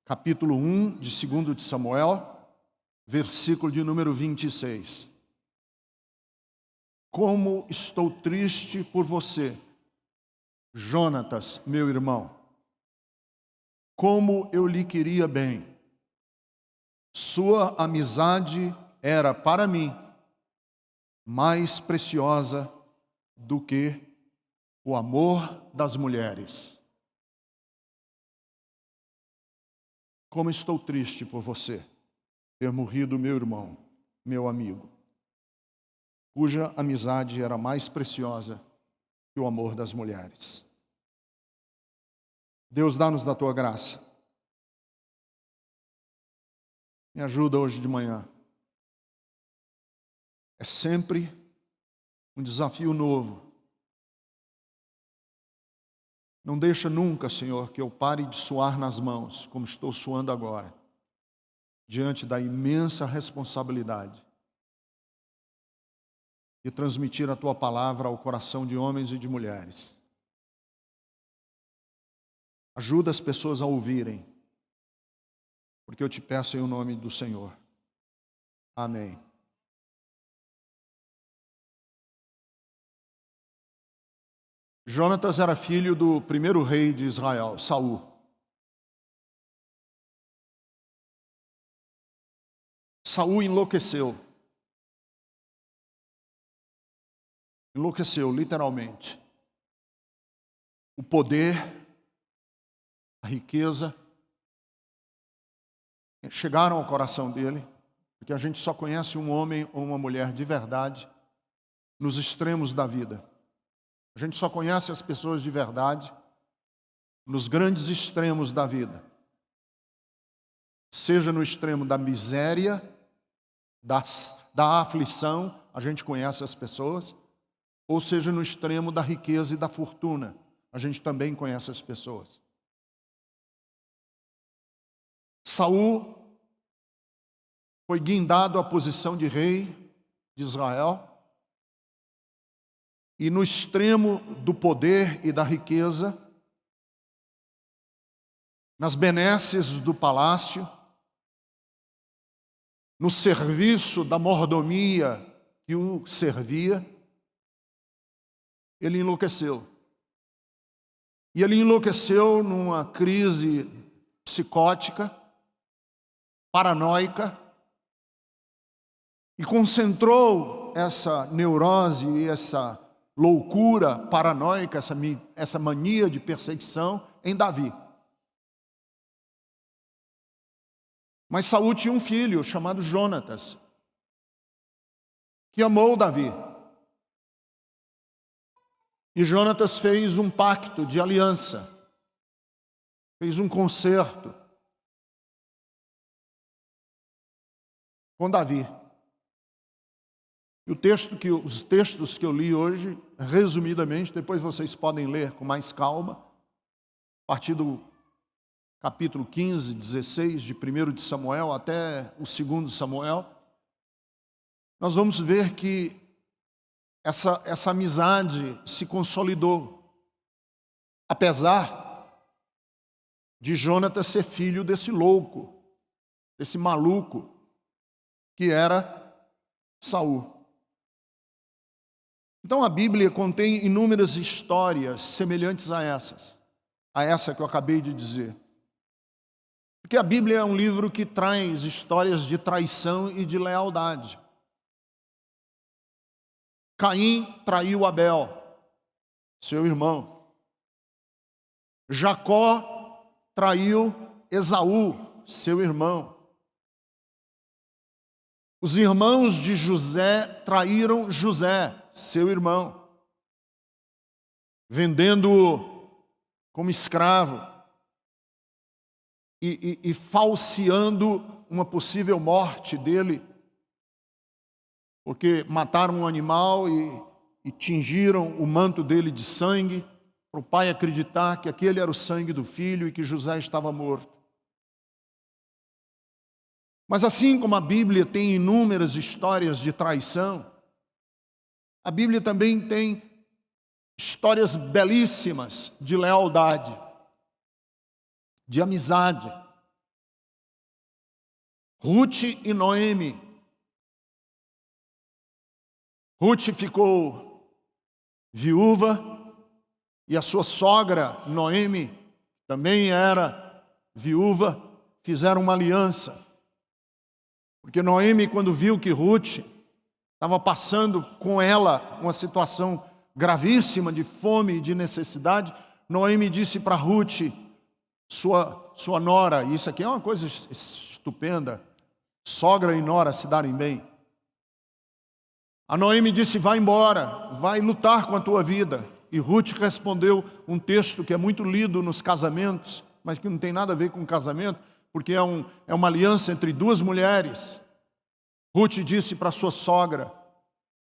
Capítulo 1 de 2 de Samuel, versículo de número 26. Como estou triste por você, Jonatas, meu irmão. Como eu lhe queria bem. Sua amizade era para mim mais preciosa do que o amor das mulheres. Como estou triste por você ter morrido, meu irmão, meu amigo, cuja amizade era mais preciosa que o amor das mulheres. Deus, dá-nos da tua graça. Me ajuda hoje de manhã. É sempre um desafio novo. Não deixa nunca, Senhor, que eu pare de suar nas mãos, como estou suando agora, diante da imensa responsabilidade de transmitir a Tua palavra ao coração de homens e de mulheres. Ajuda as pessoas a ouvirem, porque eu te peço em o nome do Senhor. Amém. Jonatas era filho do primeiro rei de Israel, Saul. Saul enlouqueceu. Enlouqueceu, literalmente. O poder, a riqueza, chegaram ao coração dele, porque a gente só conhece um homem ou uma mulher de verdade nos extremos da vida. A gente só conhece as pessoas de verdade nos grandes extremos da vida. Seja no extremo da miséria, da aflição, a gente conhece as pessoas, ou seja no extremo da riqueza e da fortuna, a gente também conhece as pessoas. Saul foi guindado à posição de rei de Israel, e no extremo do poder e da riqueza, nas benesses do palácio, no serviço da mordomia que o servia, ele enlouqueceu. E ele enlouqueceu numa crise psicótica, paranoica, e concentrou essa neurose e essa loucura paranoica, essa mania de perseguição em Davi. Mas Saul tinha um filho chamado Jonatas, que amou Davi. E Jonatas fez um pacto de aliança, fez um concerto com Davi. E os textos que eu li hoje, resumidamente, depois vocês podem ler com mais calma, a partir do capítulo 15, 16 de 1 de Samuel até o 2 Samuel, nós vamos ver que essa amizade se consolidou, apesar de Jonatas ser filho desse louco, desse maluco, que era Saul. Então a Bíblia contém inúmeras histórias semelhantes a essa que eu acabei de dizer. Porque a Bíblia é um livro que traz histórias de traição e de lealdade. Caim traiu Abel, seu irmão. Jacó traiu Esaú, seu irmão. Os irmãos de José traíram José, seu irmão, vendendo-o como escravo e falseando uma possível morte dele, porque mataram um animal e tingiram o manto dele de sangue, para o pai acreditar que aquele era o sangue do filho e que José estava morto. Mas assim como a Bíblia tem inúmeras histórias de traição, a Bíblia também tem histórias belíssimas de lealdade, de amizade. Ruth e Noemi. Ruth ficou viúva e a sua sogra, Noemi, também era viúva, fizeram uma aliança. Porque Noemi, quando viu que Ruth estava passando com ela uma situação gravíssima de fome e de necessidade, Noemi disse para Ruth, sua nora, e isso aqui é uma coisa estupenda, sogra e nora se darem bem. A Noemi disse, vai embora, vai lutar com a tua vida. E Ruth respondeu um texto que é muito lido nos casamentos, mas que não tem nada a ver com casamento, porque é uma aliança entre duas mulheres. Ruth disse para sua sogra,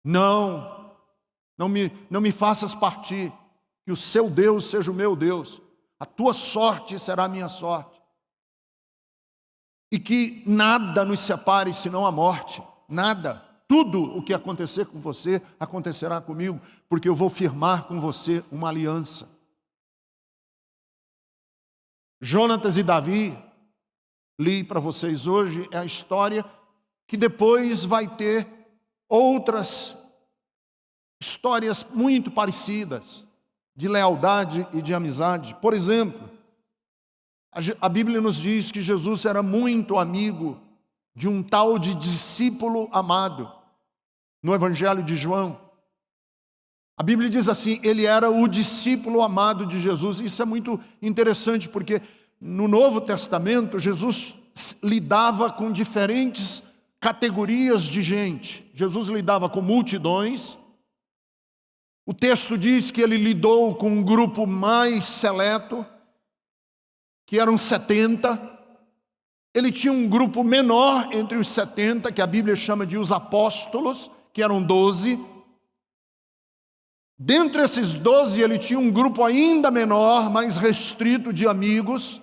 não me faças partir, que o seu Deus seja o meu Deus, a tua sorte será a minha sorte. E que nada nos separe senão a morte, nada. Tudo o que acontecer com você, acontecerá comigo, porque eu vou firmar com você uma aliança. Jonatas e Davi, li para vocês hoje, é a história que depois vai ter outras histórias muito parecidas, de lealdade e de amizade. Por exemplo, a Bíblia nos diz que Jesus era muito amigo de um tal de discípulo amado. No Evangelho de João, a Bíblia diz assim, ele era o discípulo amado de Jesus. Isso é muito interessante, porque no Novo Testamento, Jesus lidava com diferentes categorias de gente. Jesus lidava com multidões. O texto diz que ele lidou com um grupo mais seleto, que eram 70. Ele tinha um grupo menor entre os 70, que a Bíblia chama de os apóstolos, que eram 12. Dentre esses 12, ele tinha um grupo ainda menor, mais restrito de amigos,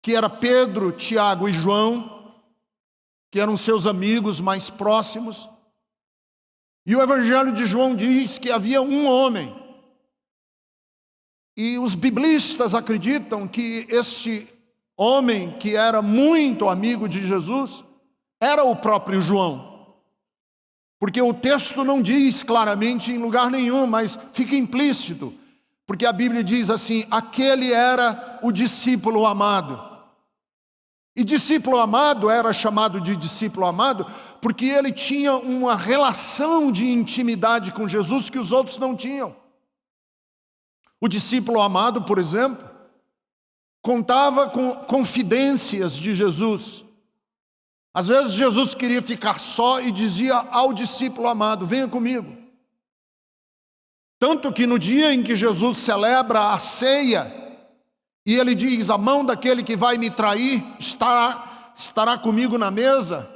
que era Pedro, Tiago e João, que eram seus amigos mais próximos. E o Evangelho de João diz que havia um homem. E os biblistas acreditam que esse homem, que era muito amigo de Jesus, era o próprio João. Porque o texto não diz claramente em lugar nenhum, mas fica implícito. Porque a Bíblia diz assim, aquele era o discípulo amado. E discípulo amado era chamado de discípulo amado porque ele tinha uma relação de intimidade com Jesus que os outros não tinham. O discípulo amado, por exemplo, contava com confidências de Jesus. Às vezes Jesus queria ficar só e dizia ao discípulo amado, venha comigo. Tanto que no dia em que Jesus celebra a ceia, e ele diz, a mão daquele que vai me trair estará comigo na mesa.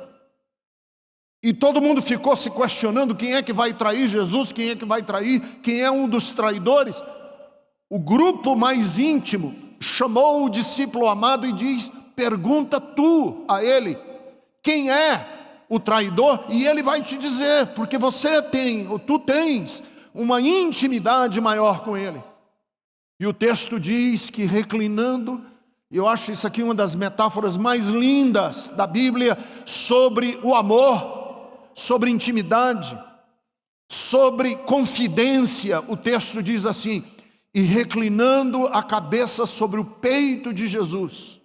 E todo mundo ficou se questionando quem é que vai trair Jesus, quem é que vai trair, quem é um dos traidores. O grupo mais íntimo chamou o discípulo amado e diz, pergunta tu a ele, quem é o traidor? E ele vai te dizer, porque você tem, ou tu tens, uma intimidade maior com ele. E o texto diz que reclinando, eu acho isso aqui uma das metáforas mais lindas da Bíblia sobre o amor, sobre intimidade, sobre confidência. O texto diz assim, e reclinando a cabeça sobre o peito de Jesus.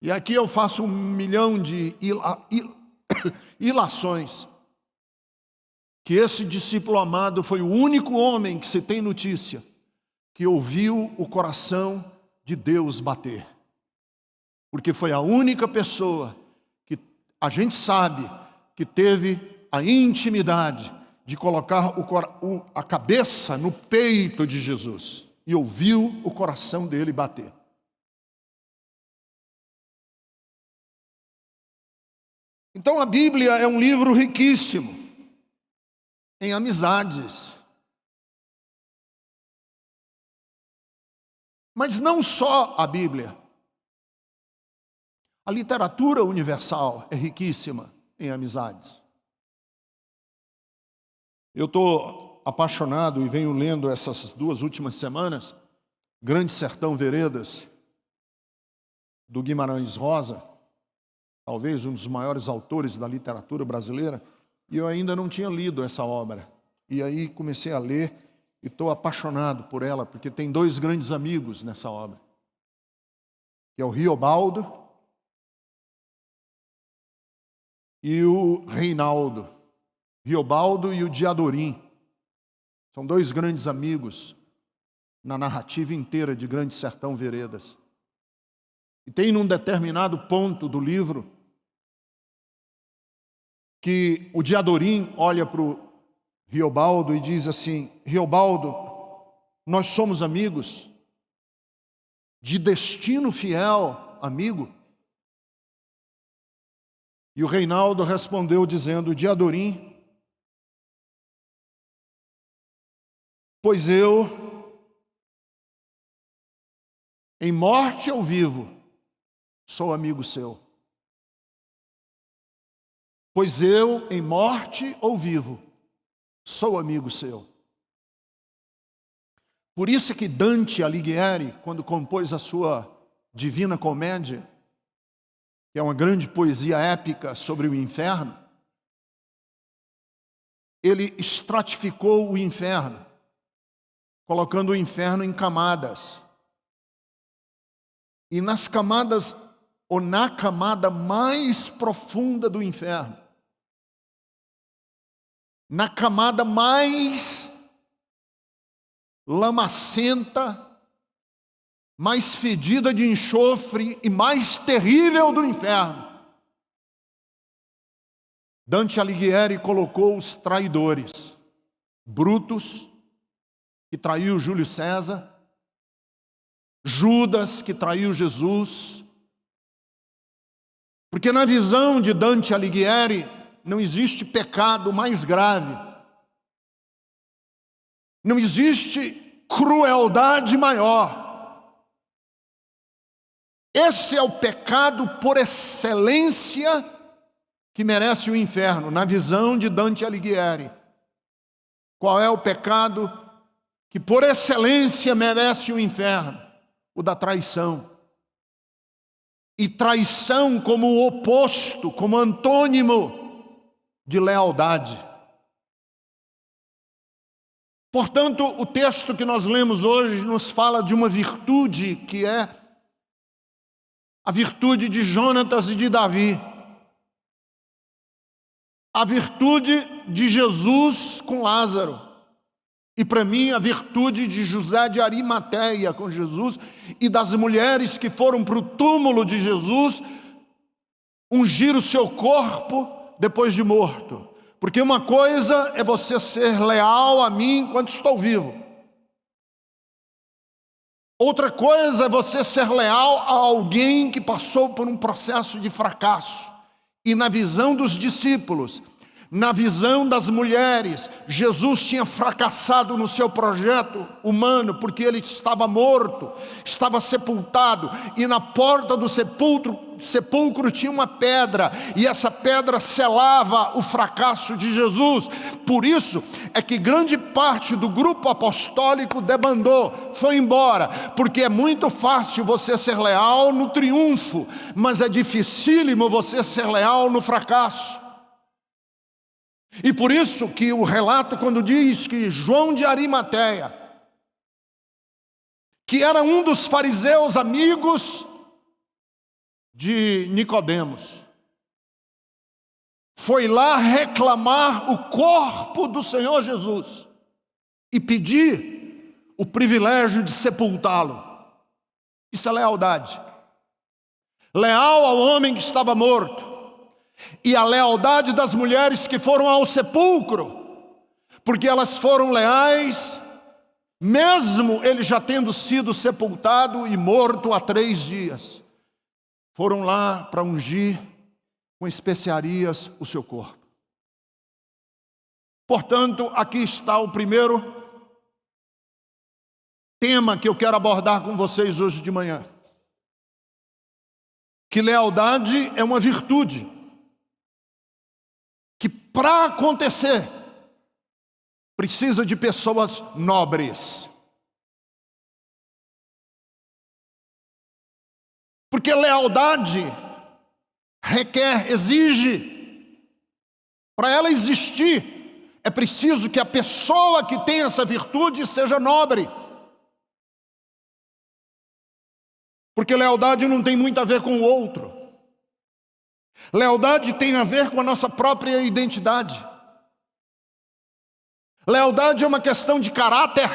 E aqui eu faço 1 milhão de ilações. Que esse discípulo amado foi o único homem que se tem notícia que ouviu o coração de Deus bater. Porque foi a única pessoa que a gente sabe que teve a intimidade de colocar a cabeça no peito de Jesus e ouviu o coração dele bater. Então a Bíblia é um livro riquíssimo em amizades. Mas não só a Bíblia. A literatura universal é riquíssima em amizades. Eu estou apaixonado e venho lendo essas 2 últimas semanas, Grande Sertão Veredas, do Guimarães Rosa, talvez um dos maiores autores da literatura brasileira, e eu ainda não tinha lido essa obra. E aí comecei a ler e estou apaixonado por ela, porque tem 2 grandes amigos nessa obra, que é o Riobaldo e o Reinaldo. Riobaldo e o Diadorim. São 2 grandes amigos na narrativa inteira de Grande Sertão Veredas. E tem num determinado ponto do livro que o Diadorim olha para o Riobaldo e diz assim: Riobaldo, nós somos amigos, de destino fiel, amigo. E o Reinaldo respondeu dizendo: Diadorim, pois eu, em morte ou vivo, sou amigo seu. Pois eu, em morte ou vivo, sou amigo seu. Por isso que Dante Alighieri, quando compôs a sua Divina Comédia, que é uma grande poesia épica sobre o inferno, ele estratificou o inferno, colocando o inferno em camadas. E nas camadas, ou na camada mais profunda do inferno, na camada mais lamacenta, mais fedida de enxofre e mais terrível do inferno, Dante Alighieri colocou os traidores, Brutus, que traiu Júlio César, Judas, que traiu Jesus, porque na visão de Dante Alighieri não existe pecado mais grave, não existe crueldade maior. Esse é o pecado por excelência que merece o inferno, na visão de Dante Alighieri. Qual é o pecado que por excelência merece o inferno? O da traição. E traição como o oposto, como antônimo de lealdade. Portanto, o texto que nós lemos hoje nos fala de uma virtude que é a virtude de Jonatas e de Davi. A virtude de Jesus com Lázaro. E para mim a virtude de José de Arimateia com Jesus e das mulheres que foram para o túmulo de Jesus ungir o seu corpo depois de morto. Porque uma coisa é você ser leal a mim enquanto estou vivo. Outra coisa é você ser leal a alguém que passou por um processo de fracasso. E na visão dos discípulos, na visão das mulheres, Jesus tinha fracassado no seu projeto humano, porque ele estava morto, estava sepultado, e na porta do sepulcro tinha uma pedra, e essa pedra selava o fracasso de Jesus. Por isso é que grande parte do grupo apostólico debandou, foi embora, porque é muito fácil você ser leal no triunfo, mas é dificílimo você ser leal no fracasso. E por isso que o relato, quando diz que João de Arimateia, que era um dos fariseus amigos de Nicodemos, foi lá reclamar o corpo do Senhor Jesus e pedir o privilégio de sepultá-lo. Isso é lealdade. Leal ao homem que estava morto. E a lealdade das mulheres que foram ao sepulcro, porque elas foram leais, mesmo ele já tendo sido sepultado e morto há 3 dias. Foram lá para ungir com especiarias o seu corpo. Portanto, aqui está o primeiro tema que eu quero abordar com vocês hoje de manhã. Que lealdade é uma virtude que, para acontecer, precisa de pessoas nobres. Porque lealdade exige, para ela existir, é preciso que a pessoa que tem essa virtude seja nobre. Porque lealdade não tem muito a ver com o outro. Lealdade tem a ver com a nossa própria identidade. Lealdade é uma questão de caráter.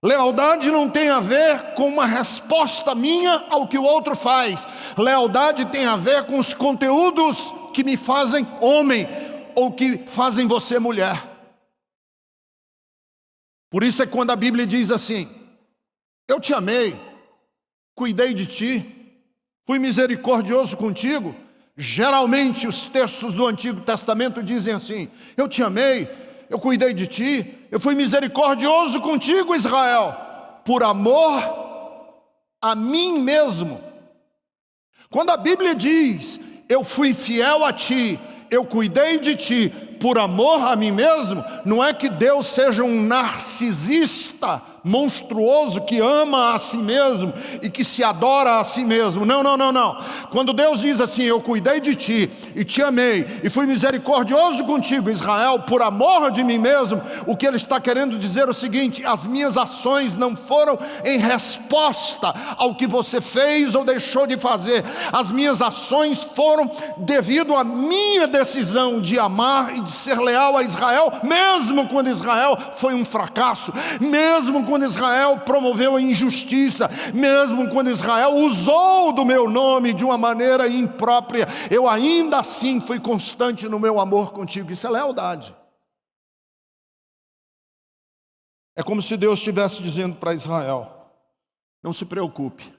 Lealdade não tem a ver com uma resposta minha ao que o outro faz. Lealdade tem a ver com os conteúdos que me fazem homem ou que fazem você mulher. Por isso é quando a Bíblia diz assim: eu te amei, cuidei de ti, fui misericordioso contigo. Geralmente os textos do Antigo Testamento dizem assim: eu te amei, eu cuidei de ti, eu fui misericordioso contigo, Israel, por amor a mim mesmo. Quando a Bíblia diz: eu fui fiel a ti, eu cuidei de ti, por amor a mim mesmo, não é que Deus seja um narcisista monstruoso que ama a si mesmo e que se adora a si mesmo. Não. Quando Deus diz assim: eu cuidei de ti e te amei e fui misericordioso contigo, Israel, por amor de mim mesmo, o que ele está querendo dizer é o seguinte: as minhas ações não foram em resposta ao que você fez ou deixou de fazer. As minhas ações foram devido à minha decisão de amar e de ser leal a Israel, mesmo quando Israel foi um fracasso, mesmo quando Israel promoveu a injustiça, mesmo quando Israel usou do meu nome de uma maneira imprópria, eu ainda assim fui constante no meu amor contigo. Isso é lealdade. É como se Deus estivesse dizendo para Israel: não se preocupe,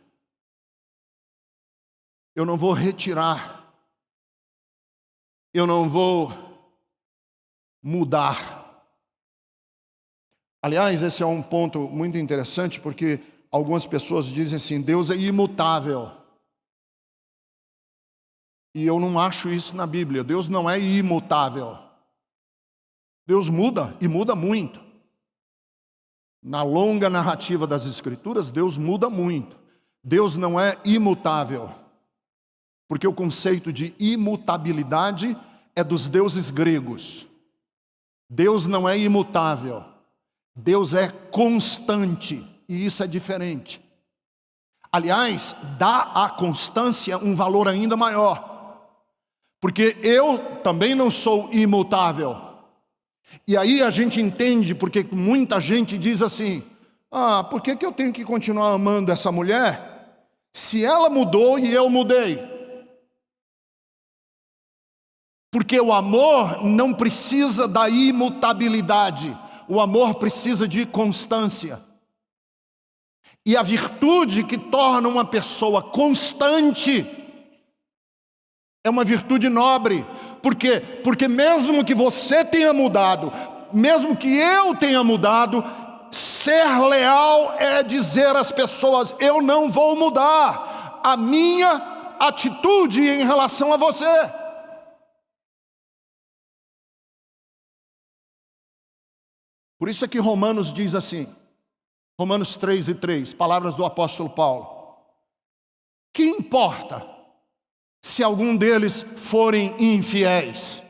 eu não vou retirar, eu não vou mudar. Aliás, esse é um ponto muito interessante, porque algumas pessoas dizem assim: Deus é imutável. E eu não acho isso na Bíblia. Deus não é imutável. Deus muda, e muda muito. Na longa narrativa das Escrituras, Deus muda muito. Deus não é imutável, porque o conceito de imutabilidade é dos deuses gregos. Deus não é imutável. Deus é constante, e isso é diferente. Aliás, dá à constância um valor ainda maior, porque eu também não sou imutável. E aí a gente entende porque muita gente diz assim: por que eu tenho que continuar amando essa mulher se ela mudou e eu mudei? Porque o amor não precisa da imutabilidade. O amor precisa de constância. E a virtude que torna uma pessoa constante é uma virtude nobre. Por quê? Porque mesmo que você tenha mudado, mesmo que eu tenha mudado, ser leal é dizer às pessoas: eu não vou mudar a minha atitude em relação a você. Por isso é que Romanos diz assim, Romanos 3:3, palavras do apóstolo Paulo: que importa se algum deles forem infiéis?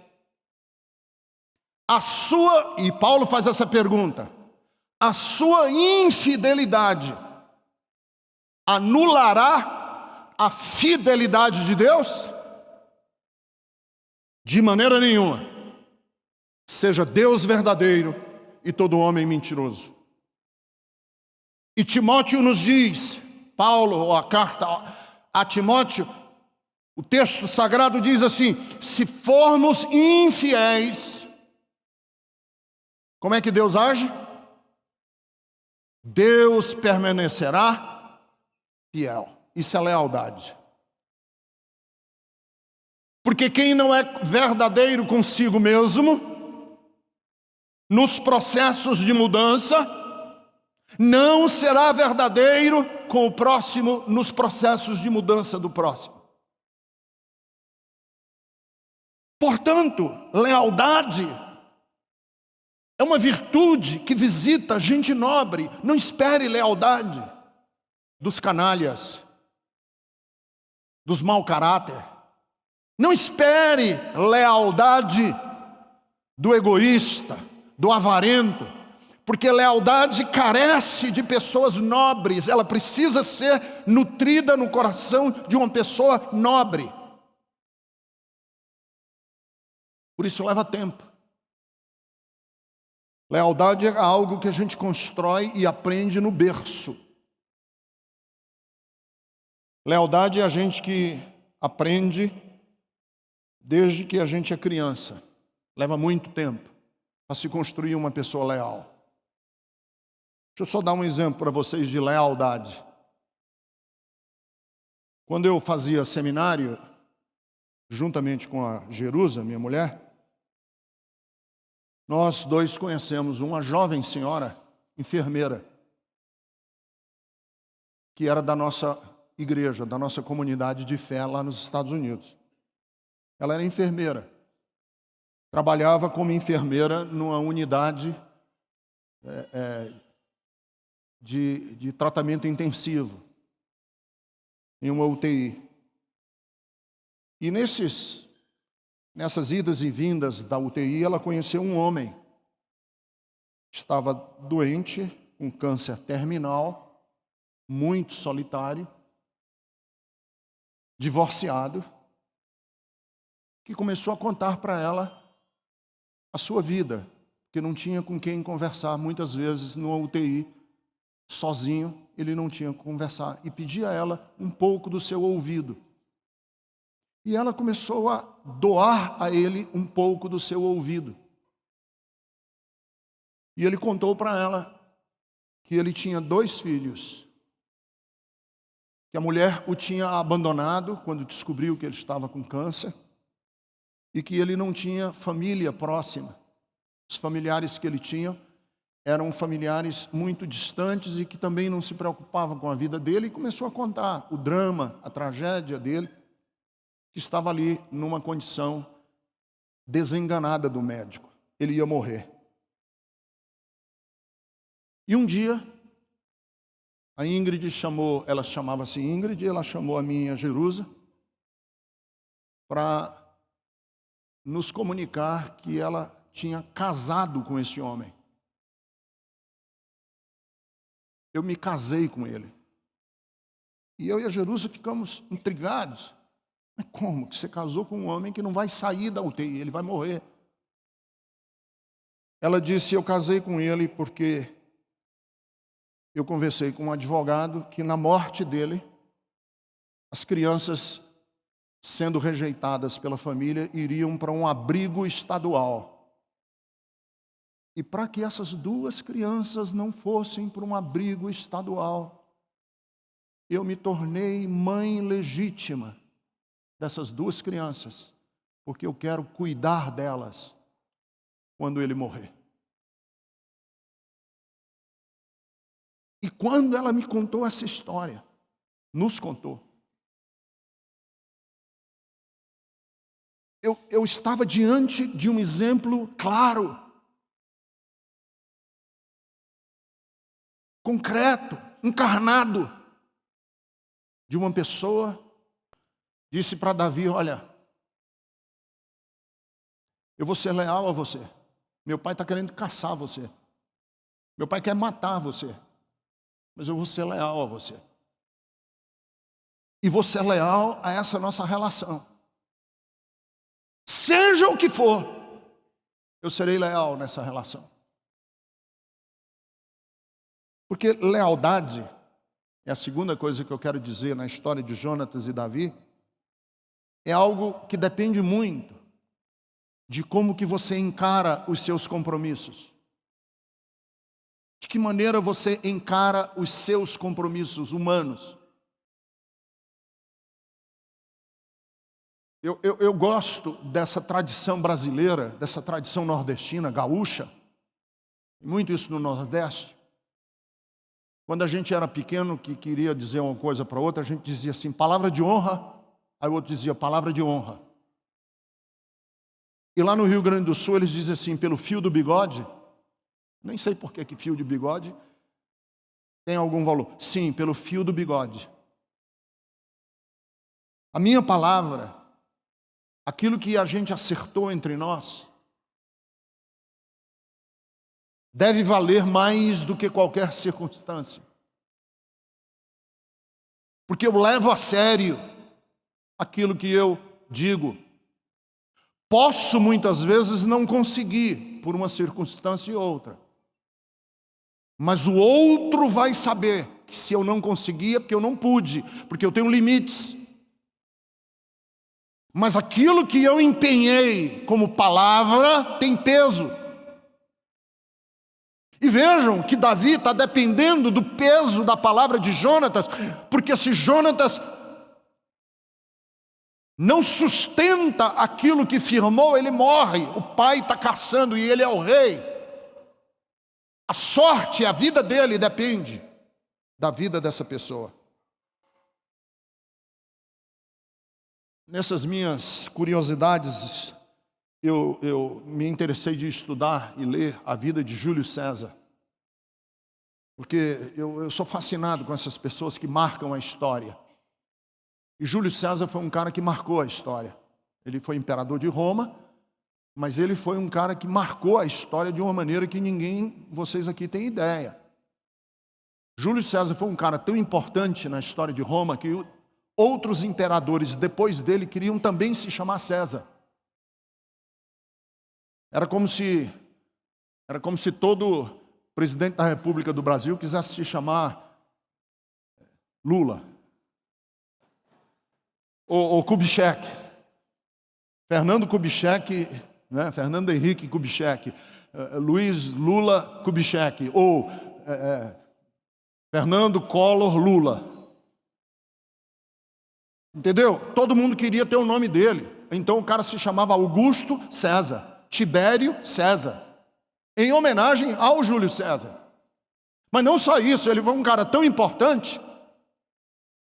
E Paulo faz essa pergunta: a sua infidelidade anulará a fidelidade de Deus? De maneira nenhuma. Seja Deus verdadeiro e todo homem mentiroso. E Timóteo nos diz, Paulo, a carta a Timóteo, o texto sagrado diz assim: se formos infiéis, como é que Deus age? Deus permanecerá fiel. Isso é lealdade. Porque quem não é verdadeiro consigo mesmo, nos processos de mudança, Não será verdadeiro com o próximo nos processos de mudança do próximo. Portanto, lealdade é uma virtude que visita gente nobre. Não espere lealdade dos canalhas, dos mau caráter. Não espere lealdade do egoísta, do avarento, porque lealdade carece de pessoas nobres. Ela precisa ser nutrida no coração de uma pessoa nobre. Por isso leva tempo. Lealdade é algo que a gente constrói e aprende no berço. Lealdade é a gente que aprende desde que a gente é criança. Leva muito tempo para se construir uma pessoa leal. Deixa eu só dar um exemplo para vocês de lealdade. Quando eu fazia seminário, juntamente com a Jerusa, minha mulher, nós dois conhecemos uma jovem senhora, enfermeira, que era da nossa igreja, da nossa comunidade de fé lá nos Estados Unidos. Ela era enfermeira. Trabalhava como enfermeira numa unidade de tratamento intensivo, em uma UTI. E nessas idas e vindas da UTI, ela conheceu um homem que estava doente, com câncer terminal, muito solitário, divorciado, que começou a contar para ela a sua vida, que não tinha com quem conversar. Muitas vezes numa UTI, sozinho, ele não tinha com conversar, e pedia a ela um pouco do seu ouvido. E ela começou a doar a ele um pouco do seu ouvido. E ele contou para ela que ele tinha 2 filhos, que a mulher o tinha abandonado quando descobriu que ele estava com câncer, e que ele não tinha família próxima. Os familiares que ele tinha eram familiares muito distantes e que também não se preocupavam com a vida dele, e começou a contar o drama, a tragédia dele, que estava ali numa condição desenganada do médico. Ele ia morrer. E um dia, a Ingrid chamou, ela chamava-se Ingrid, ela chamou a minha Jerusa para nos comunicar que ela tinha casado com esse homem. Eu me casei com ele. E eu e a Jerusa ficamos intrigados. Mas como que você casou com um homem que não vai sair da UTI, ele vai morrer? Ela disse, eu casei com ele porque eu conversei com um advogado que na morte dele, as crianças sendo rejeitadas pela família iriam para um abrigo estadual. E para que essas 2 crianças não fossem para um abrigo estadual, eu me tornei mãe legítima dessas 2 crianças, porque eu quero cuidar delas quando ele morrer. E quando ela me contou essa história, nos contou, eu estava diante de um exemplo claro, concreto, encarnado, de uma pessoa que disse para Davi, olha, eu vou ser leal a você. Meu pai está querendo caçar você. Meu pai quer matar você. Mas eu vou ser leal a você. E vou ser leal a essa nossa relação. Seja o que for, eu serei leal nessa relação. Porque lealdade é a segunda coisa que eu quero dizer na história de Jonatas e Davi. É algo que depende muito de como que você encara os seus compromissos. De que maneira você encara os seus compromissos humanos. Eu gosto dessa tradição brasileira, dessa tradição nordestina, gaúcha, muito isso no Nordeste, Quando a gente era pequeno, que queria dizer uma coisa para outra, a gente dizia assim, palavra de honra. Aí o outro dizia, palavra de honra. E lá no Rio Grande do Sul, eles dizem assim, pelo fio do bigode. Nem sei por que fio de bigode tem algum valor. Sim, pelo fio do bigode. A minha palavra, aquilo que a gente acertou entre nós, deve valer mais do que qualquer circunstância. Porque eu levo a sério aquilo que eu digo. Posso muitas vezes não conseguir, por uma circunstância ou outra. Mas o outro vai saber que se eu não conseguir é porque eu não pude, porque eu tenho limites. Mas aquilo que eu empenhei como palavra tem peso. E vejam que Davi está dependendo do peso da palavra de Jonatas, porque se Jonatas não sustenta aquilo que firmou, ele morre. O pai está caçando e ele é o rei. A sorte, a vida dele depende da vida dessa pessoa. Nessas minhas curiosidades, eu me interessei de estudar e ler a vida de Júlio César. Porque eu sou fascinado com essas pessoas que marcam a história. E Júlio César foi um cara que marcou a história. Ele foi imperador de Roma, mas ele foi um cara que marcou a história de uma maneira que vocês aqui têm ideia. Júlio César foi um cara tão importante na história de Roma que outros imperadores depois dele queriam também se chamar César. Era como se todo presidente da República do Brasil quisesse se chamar Lula. Ou Kubitschek. Fernando Kubitschek, né? Fernando Henrique Kubitschek. Luiz Lula Kubitschek. Ou Fernando Collor Lula. Entendeu? Todo mundo queria ter o nome dele. Então o cara se chamava Augusto César. Tibério César. Em homenagem ao Júlio César. Mas não só isso, ele foi um cara tão importante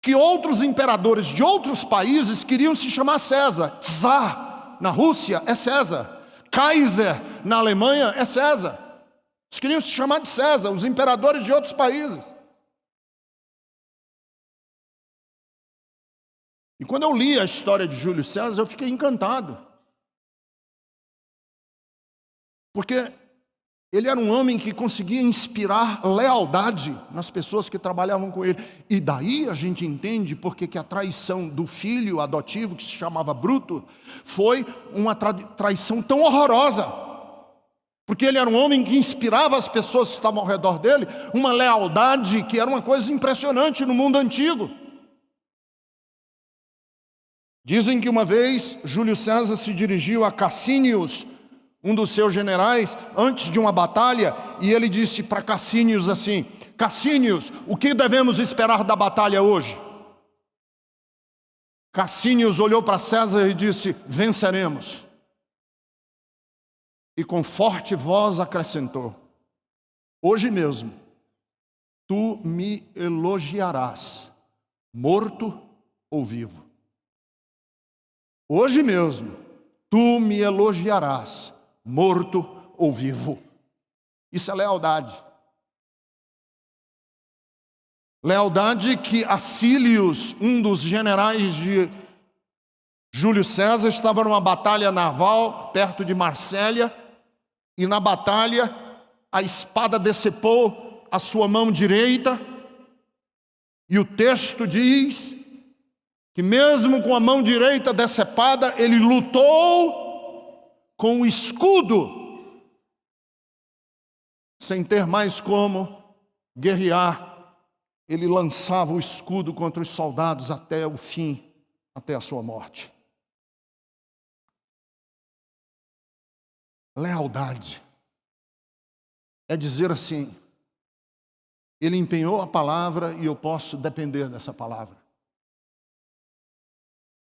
que outros imperadores de outros países queriam se chamar César. Tsar na Rússia é César. Kaiser na Alemanha é César. Eles queriam se chamar de César, os imperadores de outros países. E quando eu li a história de Júlio César, eu fiquei encantado. Porque ele era um homem que conseguia inspirar lealdade nas pessoas que trabalhavam com ele. E daí a gente entende porque que a traição do filho adotivo, que se chamava Bruto, foi uma traição tão horrorosa. Porque ele era um homem que inspirava as pessoas que estavam ao redor dele uma lealdade que era uma coisa impressionante no mundo antigo. Dizem que uma vez Júlio César se dirigiu a Cassínios, um dos seus generais, antes de uma batalha, e ele disse para Cassínios assim: Cassínios, o que devemos esperar da batalha hoje? Cassínios olhou para César e disse: venceremos. E com forte voz acrescentou: hoje mesmo tu me elogiarás, morto ou vivo. Hoje mesmo tu me elogiarás, morto ou vivo. Isso é lealdade. Lealdade que Acílios, um dos generais de Júlio César, estava numa batalha naval perto de Marsella, e na batalha a espada decepou a sua mão direita, e o texto diz que mesmo com a mão direita decepada, ele lutou com o escudo, sem ter mais como guerrear. Ele lançava o escudo contra os soldados até o fim, até a sua morte. Lealdade é dizer assim: ele empenhou a palavra e eu posso depender dessa palavra.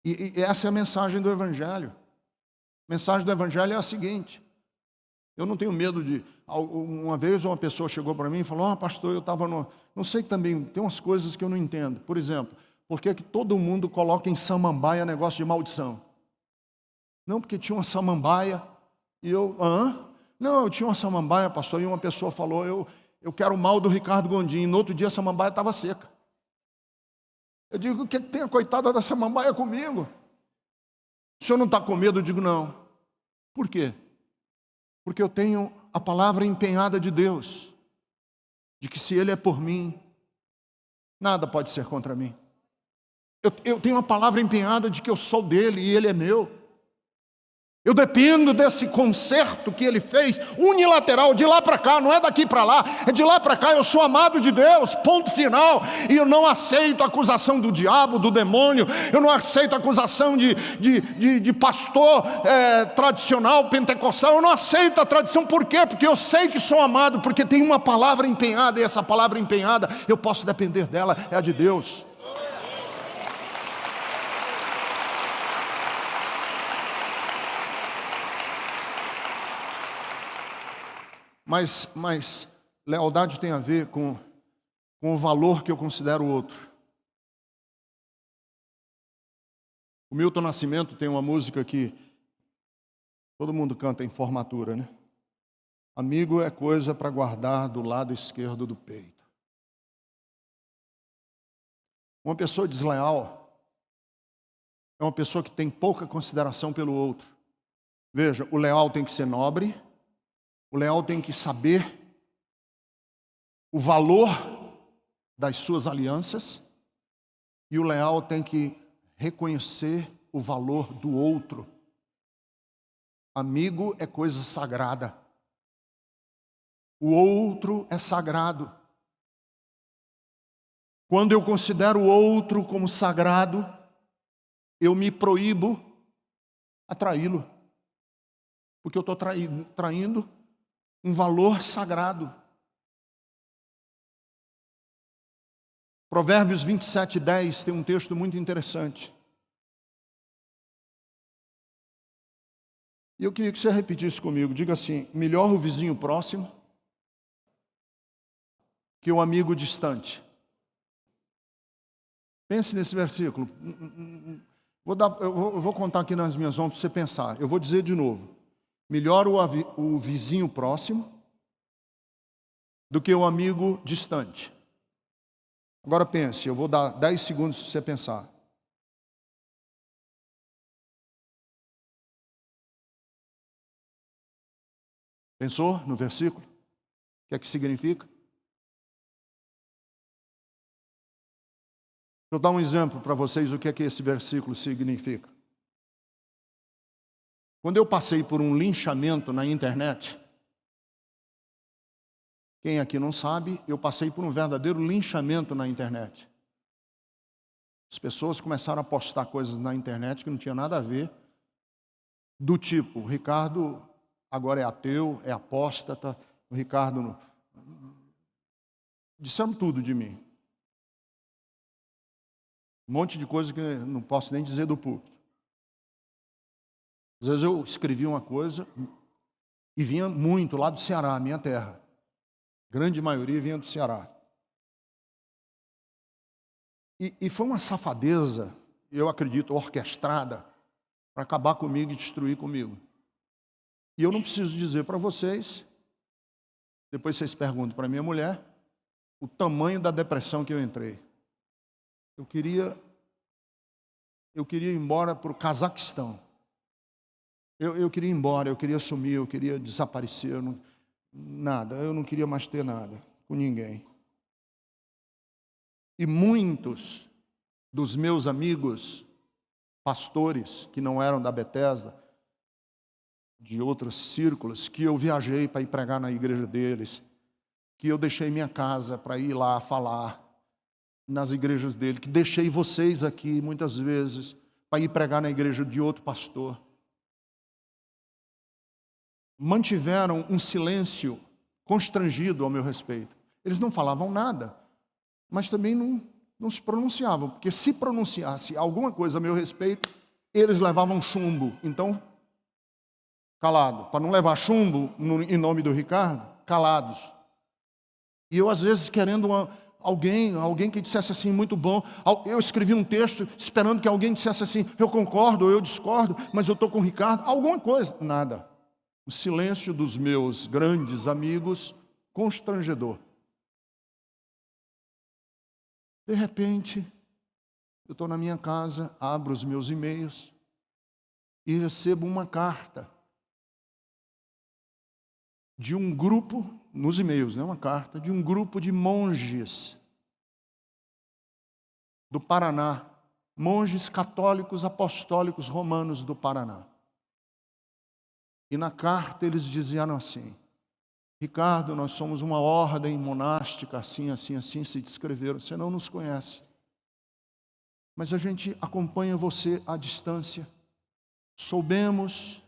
E essa é a mensagem do Evangelho. A mensagem do Evangelho é a seguinte: Eu não tenho medo de... Uma vez uma pessoa chegou para mim e falou, pastor, eu estava no... Não sei também, tem umas coisas que eu não entendo. Por exemplo, por que todo mundo coloca em samambaia negócio de maldição? Não, porque tinha uma samambaia e eu... Não, eu tinha uma samambaia, pastor, e uma pessoa falou, eu quero o mal do Ricardo Gondim. E no outro dia a samambaia estava seca. Eu digo, o que tem a coitada da samambaia comigo? O senhor não está com medo? Eu digo, não. Por quê? Porque eu tenho a palavra empenhada de Deus, de que se Ele é por mim, nada pode ser contra mim. Eu tenho a palavra empenhada de que eu sou dele e Ele é meu. Eu dependo desse concerto que Ele fez, unilateral, de lá para cá, não é daqui para lá, é de lá para cá. Eu sou amado de Deus, ponto final. E eu não aceito a acusação do diabo, do demônio. Eu não aceito a acusação de pastor tradicional, pentecostal. Eu não aceito a tradição. Por quê? Porque eu sei que sou amado, porque tem uma palavra empenhada, e essa palavra empenhada, eu posso depender dela, é a de Deus. Mas lealdade tem a ver com o valor que eu considero o outro. O Milton Nascimento tem uma música que todo mundo canta em formatura, né? Amigo é coisa para guardar do lado esquerdo do peito. Uma pessoa desleal é uma pessoa que tem pouca consideração pelo outro. Veja, o leal tem que ser nobre. O leal tem que saber o valor das suas alianças, e o leal tem que reconhecer o valor do outro. Amigo é coisa sagrada. O outro é sagrado. Quando eu considero o outro como sagrado, eu me proíbo a traí-lo, porque eu estou traindo um valor sagrado. Provérbios 27:10 tem um texto muito interessante. E eu queria que você repetisse comigo. Diga assim: melhor o vizinho próximo que o amigo distante. Pense nesse versículo. Eu vou contar aqui nas minhas mãos para você pensar. Eu vou dizer de novo. Melhor o vizinho próximo do que o amigo distante. Agora pense, eu vou dar 10 segundos para você pensar. Pensou no versículo? O que é que significa? Deixa eu dar um exemplo para vocês do que é que esse versículo significa. Quando eu passei por um linchamento na internet, quem aqui não sabe, eu passei por um verdadeiro linchamento na internet. As pessoas começaram a postar coisas na internet que não tinha nada a ver, do tipo, o Ricardo agora é ateu, é apóstata, o Ricardo não... Disseram tudo de mim. Um monte de coisa que eu não posso nem dizer do público. Às vezes eu escrevia uma coisa e vinha muito lá do Ceará, minha terra. Grande maioria vinha do Ceará. E foi uma safadeza, eu acredito, orquestrada, para acabar comigo e destruir comigo. E eu não preciso dizer para vocês, depois vocês perguntam para minha mulher, o tamanho da depressão que eu entrei. Eu queria ir embora para o Cazaquistão. Eu queria ir embora, eu queria sumir, eu queria desaparecer, eu não queria mais ter nada com ninguém. E muitos dos meus amigos, pastores, que não eram da Bethesda, de outros círculos, que eu viajei para ir pregar na igreja deles, que eu deixei minha casa para ir lá falar nas igrejas deles, que deixei vocês aqui muitas vezes para ir pregar na igreja de outro pastor. Mantiveram um silêncio constrangido ao meu respeito. Eles não falavam nada, mas também não se pronunciavam, porque se pronunciasse alguma coisa a meu respeito, eles levavam chumbo. Então, calado. Para não levar chumbo em nome do Ricardo, calados. E eu, às vezes, querendo alguém que dissesse assim, muito bom. Eu escrevi um texto esperando que alguém dissesse assim, eu concordo ou eu discordo, mas eu estou com o Ricardo. Alguma coisa. Nada. O silêncio dos meus grandes amigos, constrangedor. De repente, eu estou na minha casa, abro os meus e-mails e recebo uma carta de um grupo, nos e-mails, uma carta, de um grupo de monges do Paraná, monges católicos apostólicos romanos do Paraná. E na carta eles diziam assim, Ricardo, nós somos uma ordem monástica, assim, assim, assim, se descreveram, você não nos conhece. Mas a gente acompanha você à distância, soubemos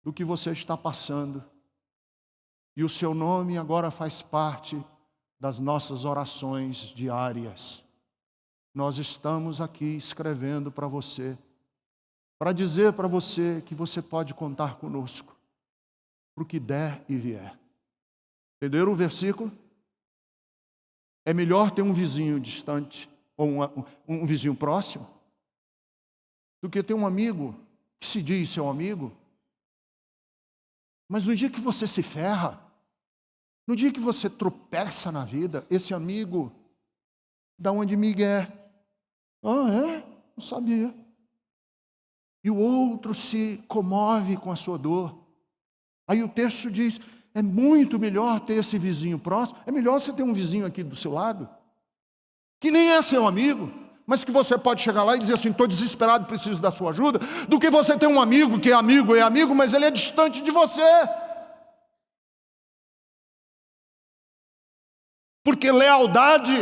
do que você está passando, e o seu nome agora faz parte das nossas orações diárias. Nós estamos aqui escrevendo para você, para dizer para você que você pode contar conosco, para o que der e vier. Entenderam o versículo? É melhor ter um vizinho distante, ou um vizinho próximo, do que ter um amigo que se diz seu amigo, mas no dia que você se ferra, no dia que você tropeça na vida, esse amigo dá uma de migué. Ah, é? Não sabia. E o outro se comove com a sua dor. Aí o texto diz, é muito melhor ter esse vizinho próximo, é melhor você ter um vizinho aqui do seu lado, que nem é seu amigo, mas que você pode chegar lá e dizer assim, estou desesperado, preciso da sua ajuda, do que você ter um amigo que é amigo, mas ele é distante de você. Porque lealdade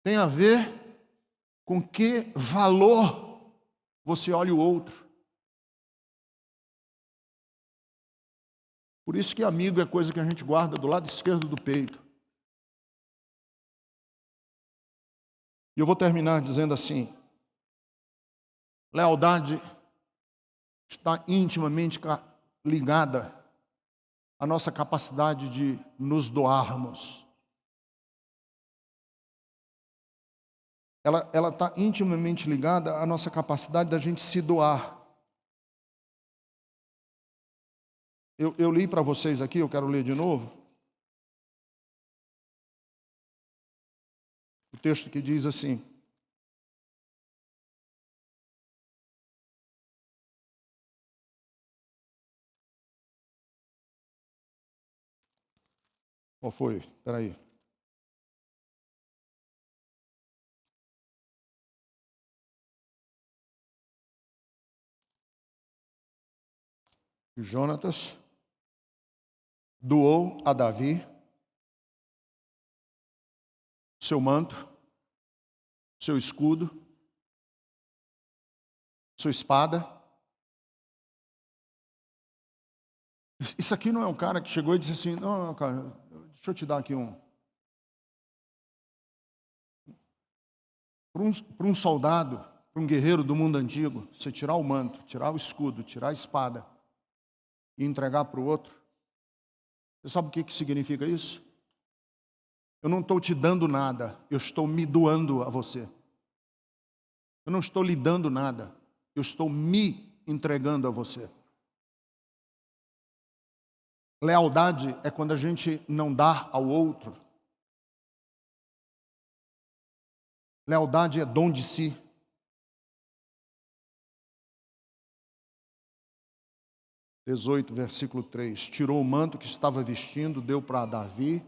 tem a ver com que valor você olha o outro. Por isso que amigo é coisa que a gente guarda do lado esquerdo do peito. E eu vou terminar dizendo assim, lealdade está intimamente ligada à nossa capacidade de nos doarmos. Ela está intimamente ligada à nossa capacidade da gente se doar. Eu li para vocês aqui, eu quero ler de novo. O texto que diz assim. Qual foi? Espera aí. Jonatas doou a Davi seu manto, seu escudo, sua espada. Isso aqui não é um cara que chegou e disse assim, não, cara, deixa eu te dar aqui para um soldado, para um guerreiro do mundo antigo, você tirar o manto, tirar o escudo, tirar a espada e entregar para o outro. Você sabe o que significa isso? Eu não estou te dando nada, eu estou me doando a você. Eu não estou lhe dando nada, eu estou me entregando a você. Lealdade é quando a gente não dá ao outro. Lealdade é dom de si. Versículo 3. Tirou o manto que estava vestindo, deu para Davi,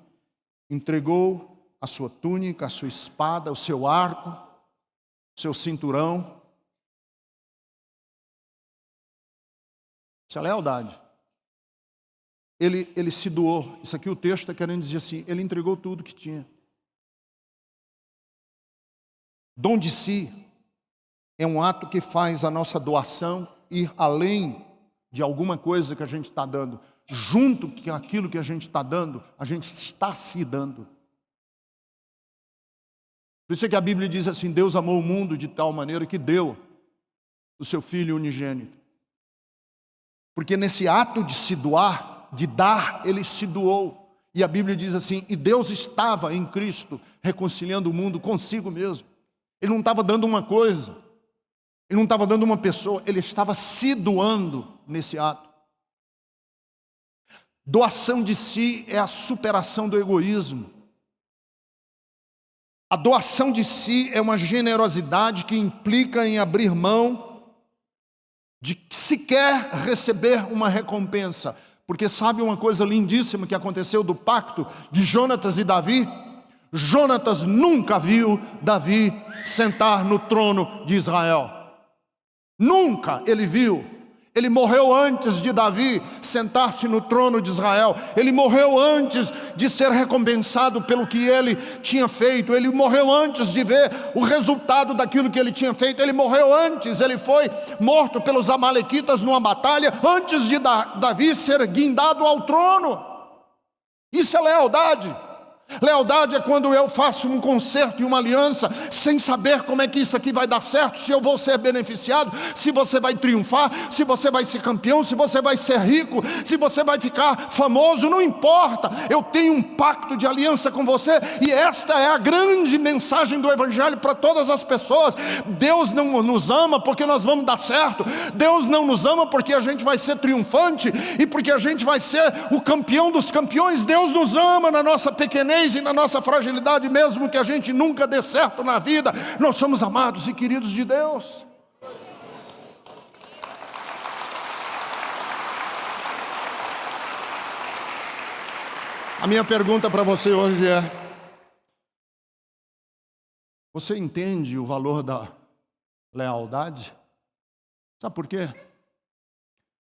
entregou a sua túnica, a sua espada, o seu arco, o seu cinturão. Isso é lealdade. Ele se doou. Isso aqui o texto está querendo dizer assim, ele entregou tudo que tinha. Dom de si é um ato que faz a nossa doação ir além de alguma coisa que a gente está dando. Junto com aquilo que a gente está dando, a gente está se dando. Por isso é que a Bíblia diz assim, Deus amou o mundo de tal maneira que deu o seu Filho unigênito. Porque nesse ato de se doar, de dar, ele se doou. E a Bíblia diz assim, e Deus estava em Cristo reconciliando o mundo consigo mesmo. Ele não estava dando uma coisa, ele não estava dando uma pessoa, ele estava se doando nesse ato. Doação de si é a superação do egoísmo. A doação de si é uma generosidade que implica em abrir mão de sequer receber uma recompensa. Porque sabe uma coisa lindíssima que aconteceu do pacto de Jonatas e Davi? Jonatas nunca viu Davi sentar no trono de Israel. Nunca ele viu. Ele morreu antes de Davi sentar-se no trono de Israel. Ele morreu antes de ser recompensado pelo que ele tinha feito. Ele morreu antes de ver o resultado daquilo que ele tinha feito. Ele morreu antes, ele foi morto pelos amalequitas numa batalha, antes de Davi ser guindado ao trono. Isso é lealdade. Lealdade é quando eu faço um concerto e uma aliança sem saber como é que isso aqui vai dar certo, se eu vou ser beneficiado, se você vai triunfar, se você vai ser campeão, se você vai ser rico, se você vai ficar famoso, não importa. Eu tenho um pacto de aliança com você e esta é a grande mensagem do Evangelho para todas as pessoas. Deus não nos ama porque nós vamos dar certo. Deus não nos ama porque a gente vai ser triunfante e porque a gente vai ser o campeão dos campeões. Deus nos ama na nossa pequenez e na nossa fragilidade, mesmo que a gente nunca dê certo na vida, nós somos amados e queridos de Deus. A minha pergunta para você hoje é: você entende o valor da lealdade? Sabe por quê?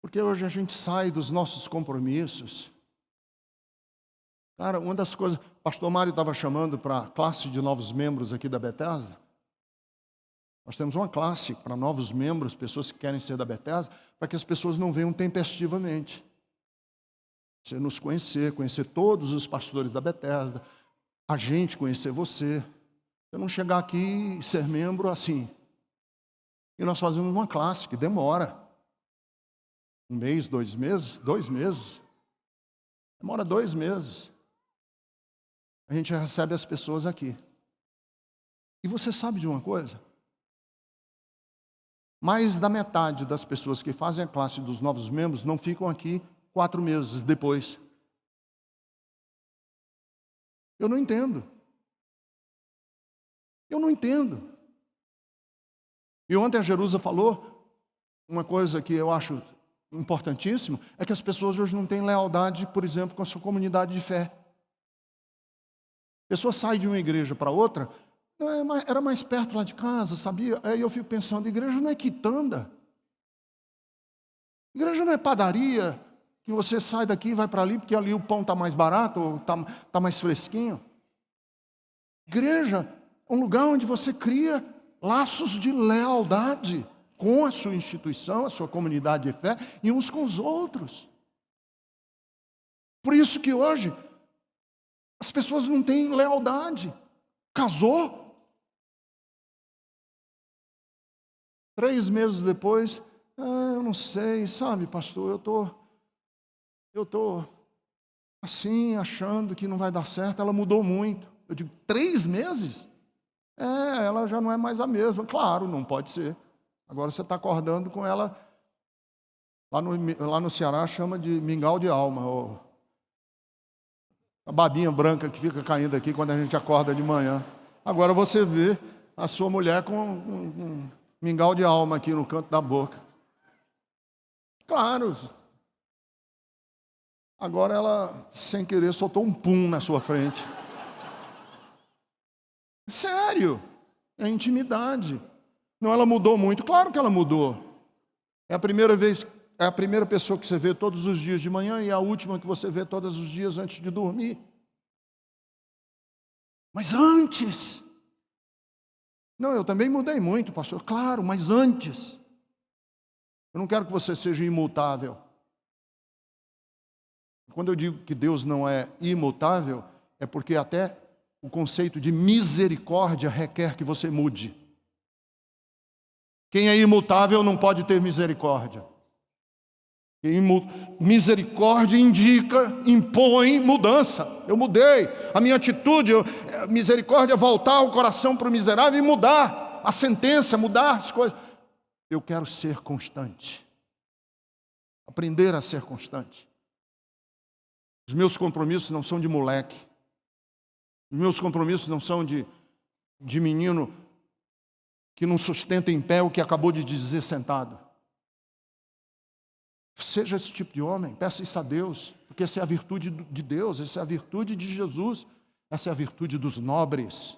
Porque hoje a gente sai dos nossos compromissos. Cara, uma das coisas, o pastor Mário estava chamando para a classe de novos membros aqui da Bethesda. Nós temos uma classe para novos membros, pessoas que querem ser da Bethesda, para que as pessoas não venham tempestivamente. Você nos conhecer todos os pastores da Bethesda, a gente conhecer você. Você não chegar aqui e ser membro assim. E nós fazemos uma classe que demora 1 mês, 2 meses, 2 meses. Demora 2 meses. A gente recebe as pessoas aqui. E você sabe de uma coisa? Mais da metade das pessoas que fazem a classe dos novos membros não ficam aqui 4 meses depois. Eu não entendo. Eu não entendo. E ontem a Jerusa falou uma coisa que eu acho importantíssima, é que as pessoas hoje não têm lealdade, por exemplo, com a sua comunidade de fé. A pessoa sai de uma igreja para outra, era mais perto lá de casa, sabia? Aí eu fico pensando, igreja não é quitanda. Igreja não é padaria, que você sai daqui e vai para ali, porque ali o pão está mais barato, ou está mais fresquinho. Igreja é um lugar onde você cria laços de lealdade com a sua instituição, a sua comunidade de fé, e uns com os outros. Por isso que hoje as pessoas não têm lealdade. Casou. 3 meses depois, eu não sei, sabe, pastor, eu tô assim, achando que não vai dar certo. Ela mudou muito. Eu digo, 3 meses? Ela já não é mais a mesma. Claro, não pode ser. Agora você está acordando com ela, lá no Ceará chama de mingau de alma, ou a babinha branca que fica caindo aqui quando a gente acorda de manhã. Agora você vê a sua mulher com um mingau de alma aqui no canto da boca. Claro. Agora ela, sem querer, soltou um pum na sua frente. Sério. É intimidade. Não, ela mudou muito. Claro que ela mudou. É a primeira pessoa que você vê todos os dias de manhã e a última que você vê todos os dias antes de dormir. Mas antes. Não, eu também mudei muito, pastor. Claro, mas antes. Eu não quero que você seja imutável. Quando eu digo que Deus não é imutável, é porque até o conceito de misericórdia requer que você mude. Quem é imutável não pode ter misericórdia. Misericórdia impõe mudança. Eu mudei a minha atitude. Misericórdia é voltar o coração para o miserável e mudar a sentença, mudar as coisas. Eu quero ser constante. Aprender a ser constante. Os meus compromissos não são de moleque. Os meus compromissos não são de menino que não sustenta em pé o que acabou de dizer sentado. Seja esse tipo de homem, peça isso a Deus, porque essa é a virtude de Deus, essa é a virtude de Jesus, essa é a virtude dos nobres.